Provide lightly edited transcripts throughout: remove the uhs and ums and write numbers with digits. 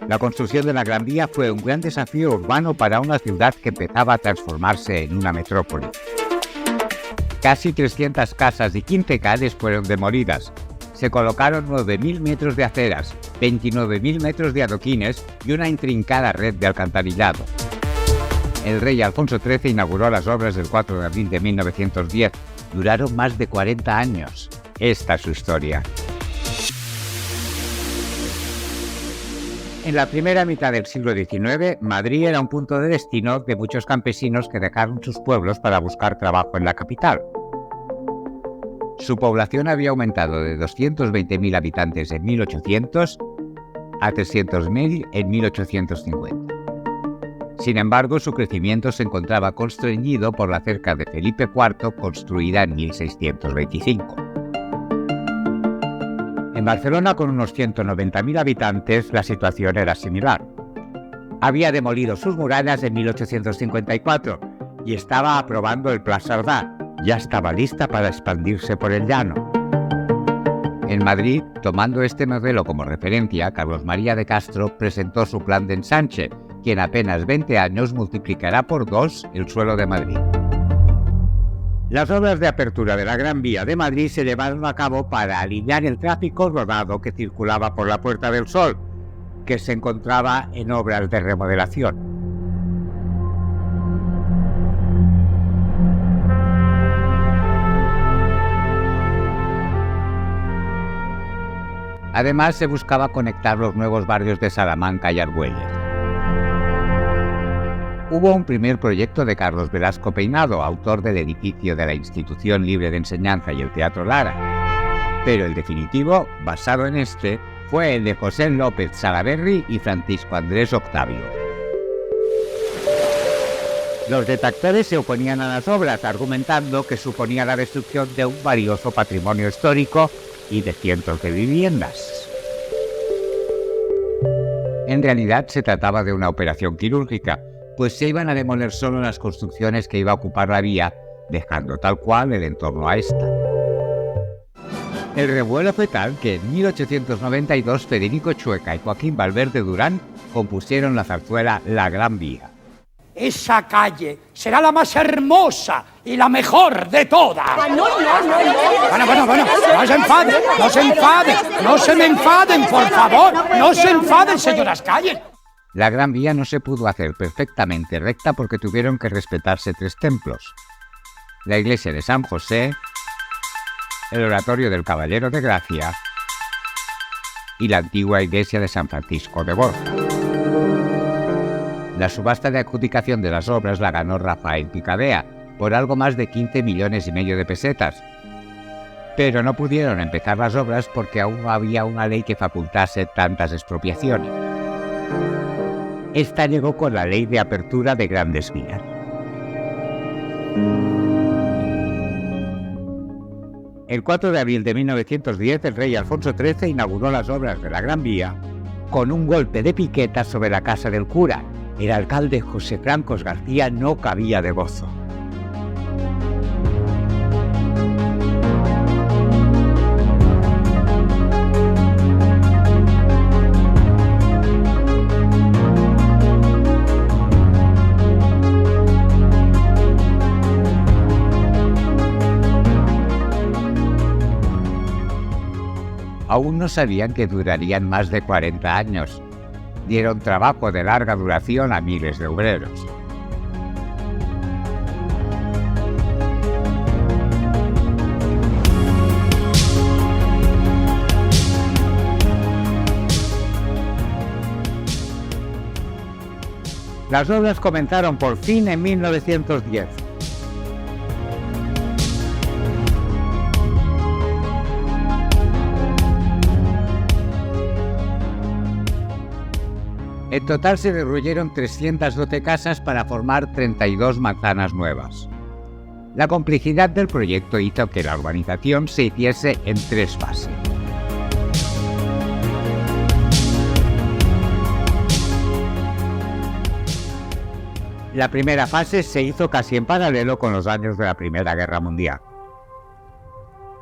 La construcción de la Gran Vía fue un gran desafío urbano para una ciudad que empezaba a transformarse en una metrópoli. Casi 300 casas y 15 calles fueron demolidas. Se colocaron 9.000 metros de aceras, 29.000 metros de adoquines y una intrincada red de alcantarillado. El rey Alfonso XIII inauguró las obras el 4 de abril de 1910. Duraron más de 40 años. Esta es su historia. En la primera mitad del siglo XIX, Madrid era un punto de destino de muchos campesinos que dejaron sus pueblos para buscar trabajo en la capital. Su población había aumentado de 220.000 habitantes en 1800 a 300.000 en 1850. Sin embargo, su crecimiento se encontraba constreñido por la cerca de Felipe IV, construida en 1625. En Barcelona, con unos 190.000 habitantes, la situación era similar. Había demolido sus murallas en 1854 y estaba aprobando el Pla Cerdà. Ya estaba lista para expandirse por el llano. En Madrid, tomando este modelo como referencia, Carlos María de Castro presentó su plan de ensanche, que en apenas 20 años multiplicará por 2 el suelo de Madrid. Las obras de apertura de la Gran Vía de Madrid se llevaron a cabo para aliviar el tráfico rodado que circulaba por la Puerta del Sol, que se encontraba en obras de remodelación. Además, se buscaba conectar los nuevos barrios de Salamanca y Argüelles. Hubo un primer proyecto de Carlos Velasco Peinado, autor del edificio de la Institución Libre de Enseñanza y el Teatro Lara. Pero el definitivo, basado en este, fue el de José López Salaberry y Francisco Andrés Octavio. Los detractores se oponían a las obras, argumentando que suponía la destrucción de un valioso patrimonio histórico y de cientos de viviendas. En realidad se trataba de una operación quirúrgica, pues se iban a demoler solo las construcciones que iba a ocupar la vía, dejando tal cual el entorno a esta. El revuelo fue tal que en 1892 Federico Chueca y Joaquín Valverde Durán compusieron la zarzuela La Gran Vía. Esa calle será la más hermosa y la mejor de todas. No. Bueno, no se me enfaden, por favor, no se enfaden, señoras calles. La Gran Vía no se pudo hacer perfectamente recta porque tuvieron que respetarse 3 templos: la iglesia de San José, el oratorio del Caballero de Gracia y la antigua iglesia de San Francisco de Borja. La subasta de adjudicación de las obras la ganó Rafael Picabea por algo más de 15,5 millones de pesetas. Pero no pudieron empezar las obras porque aún no había una ley que facultase tantas expropiaciones. Esta llegó con la Ley de Apertura de Grandes Vías. El 4 de abril de 1910, el rey Alfonso XIII inauguró las obras de la Gran Vía con un golpe de piqueta sobre la casa del cura. El alcalde José Francos García no cabía de gozo. Aún no sabían que durarían más de 40 años. Dieron trabajo de larga duración a miles de obreros. Las obras comenzaron por fin en 1910. En total se derruyeron 312 casas para formar 32 manzanas nuevas. La complejidad del proyecto hizo que la urbanización se hiciese en 3 fases. La primera fase se hizo casi en paralelo con los años de la Primera Guerra Mundial.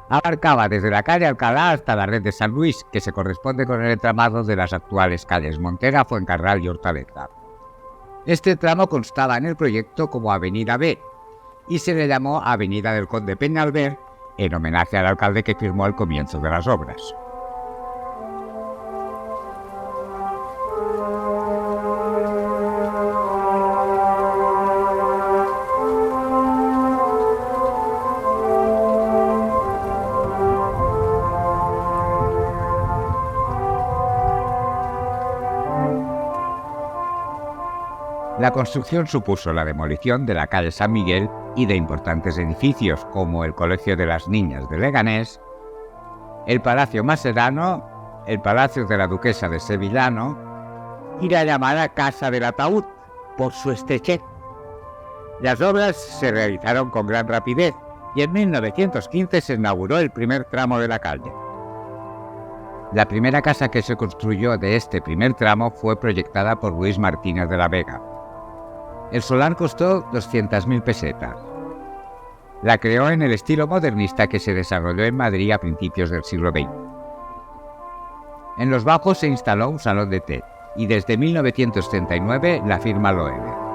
Abarcaba desde la calle Alcalá hasta la red de San Luis, que se corresponde con el entramado de las actuales calles Montera, Fuencarral y Hortaleza. Este tramo constaba en el proyecto como Avenida B y se le llamó Avenida del Conde Peñalver en homenaje al alcalde que firmó el comienzo de las obras. La construcción supuso la demolición de la calle San Miguel y de importantes edificios como el Colegio de las Niñas de Leganés, el Palacio Maserano, el Palacio de la Duquesa de Sevillano y la llamada Casa del Ataúd, por su estrechez. Las obras se realizaron con gran rapidez y en 1915 se inauguró el primer tramo de la calle. La primera casa que se construyó de este primer tramo fue proyectada por Luis Martínez de la Vega. El solar costó 200.000 pesetas. La creó en el estilo modernista que se desarrolló en Madrid a principios del siglo XX. En los bajos se instaló un salón de té y desde 1939 la firma Loewe.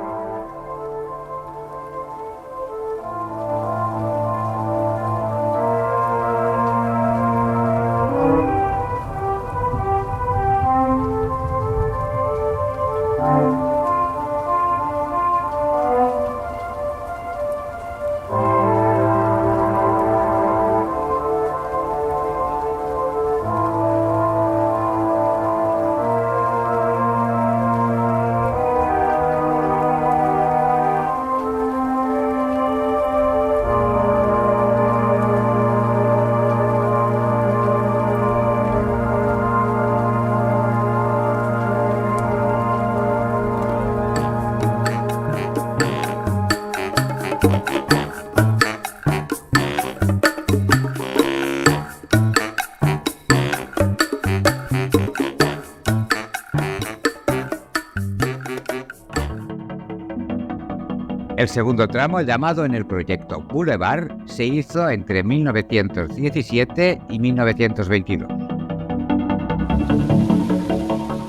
El segundo tramo, llamado en el proyecto Boulevard, se hizo entre 1917 y 1922.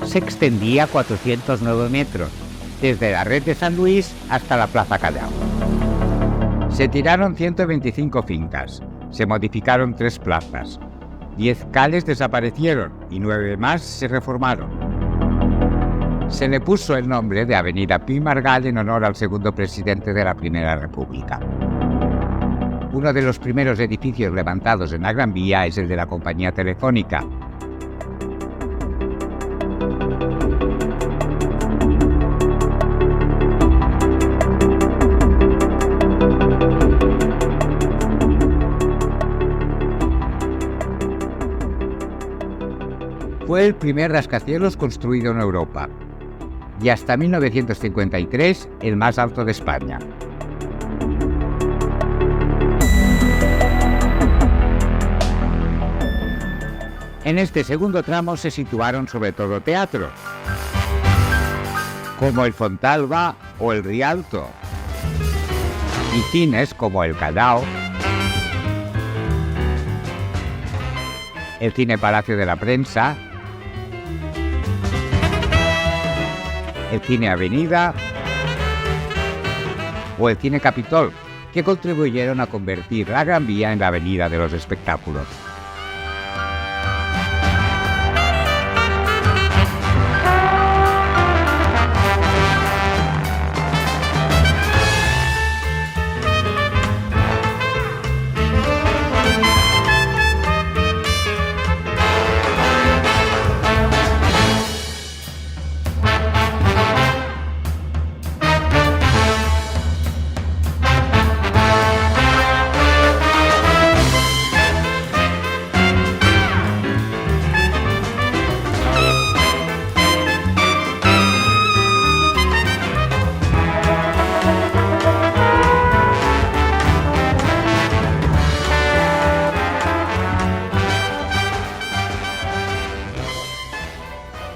Se extendía 409 metros, desde la red de San Luis hasta la Plaza Callao. Se tiraron 125 fincas, se modificaron 3 plazas, 10 calles desaparecieron y 9 más se reformaron. Se le puso el nombre de Avenida Pi i Margall en honor al segundo presidente de la Primera República. Uno de los primeros edificios levantados en la Gran Vía es el de la compañía telefónica. Fue el primer rascacielos construido en Europa y hasta 1953 el más alto de España. En este segundo tramo se situaron sobre todo teatros, como el Fontalba o el Rialto, y cines como el Callao, el Cine Palacio de la Prensa, el Cine Avenida o el Cine Capitol, que contribuyeron a convertir la Gran Vía en la avenida de los espectáculos.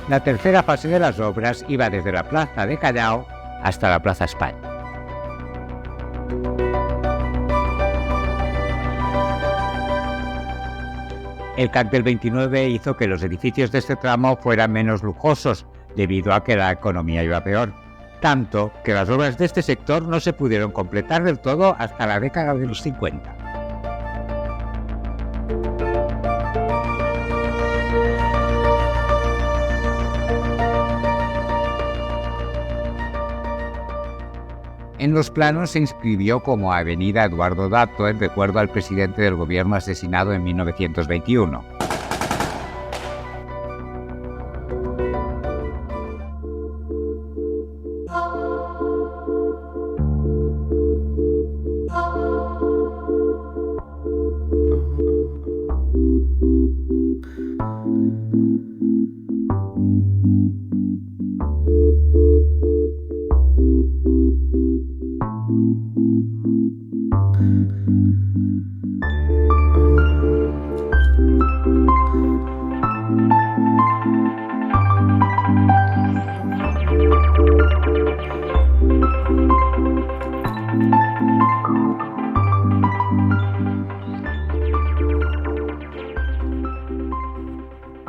La tercera fase de las obras iba desde la Plaza de Callao hasta la Plaza España. El CAC del 29 hizo que los edificios de este tramo fueran menos lujosos, debido a que la economía iba peor. Tanto que las obras de este sector no se pudieron completar del todo hasta la década de los 50. En los planos se inscribió como Avenida Eduardo Dato en recuerdo al presidente del gobierno asesinado en 1921.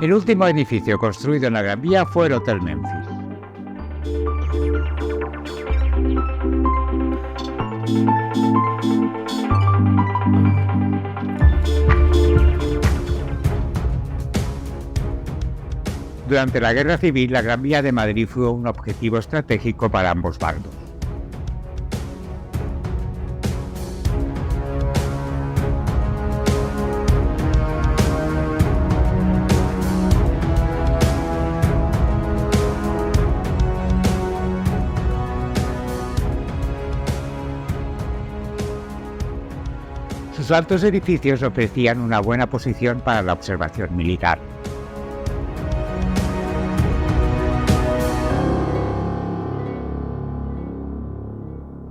El último edificio construido en la Gran Vía fue el Hotel Memphis. Durante la Guerra Civil, la Gran Vía de Madrid fue un objetivo estratégico para ambos bandos. Sus altos edificios ofrecían una buena posición para la observación militar.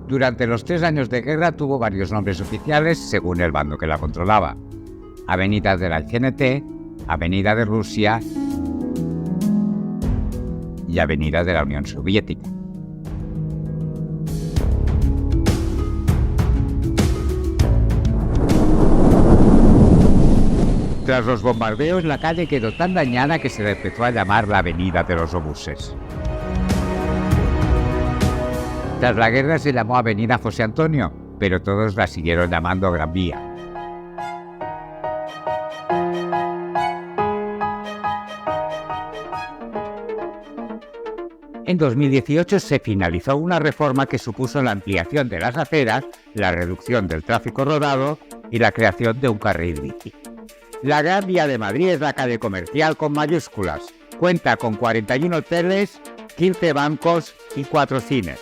Durante los 3 años de guerra tuvo varios nombres oficiales según el bando que la controlaba: Avenida de la CNT, Avenida de Rusia y Avenida de la Unión Soviética. Tras los bombardeos, la calle quedó tan dañada que se le empezó a llamar la Avenida de los Obuses. Tras la guerra se llamó Avenida José Antonio, pero todos la siguieron llamando Gran Vía. En 2018 se finalizó una reforma que supuso la ampliación de las aceras, la reducción del tráfico rodado y la creación de un carril bici. La Gran Vía de Madrid es la calle comercial con mayúsculas. Cuenta con 41 hoteles, 15 bancos y 4 cines.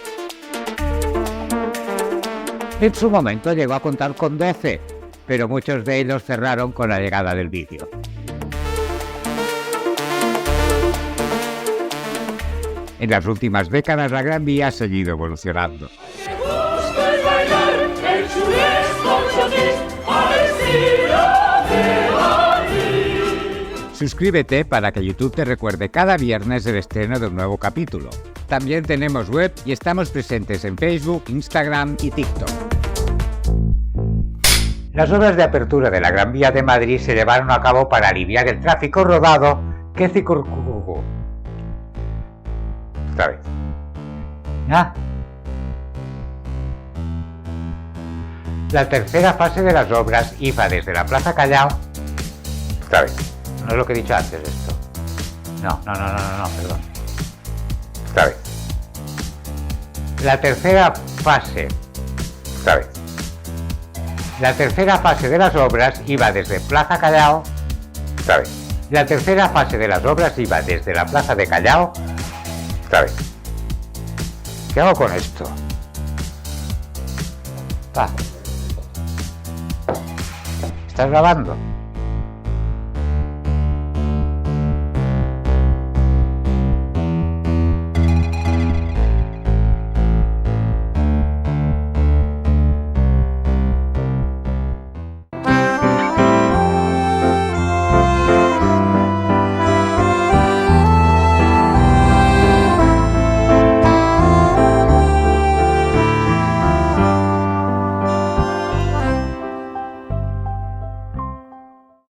En su momento llegó a contar con 12, pero muchos de ellos cerraron con la llegada del vídeo. En las últimas décadas la Gran Vía ha seguido evolucionando. Suscríbete para que YouTube te recuerde cada viernes el estreno de un nuevo capítulo. También tenemos web y estamos presentes en Facebook, Instagram y TikTok. Las obras de apertura de la Gran Vía de Madrid se llevaron a cabo para aliviar el tráfico rodado que circuló. Otra vez. La tercera fase de las obras iba desde la Plaza Callao. Otra vez. No es lo que he dicho antes esto. No, perdón. Otra vez. La tercera fase. Otra vez. La tercera fase de las obras iba desde Plaza Callao. Otra vez. La tercera fase de las obras iba desde la Plaza de Callao. Otra vez. ¿Qué hago con esto? ¿Estás grabando?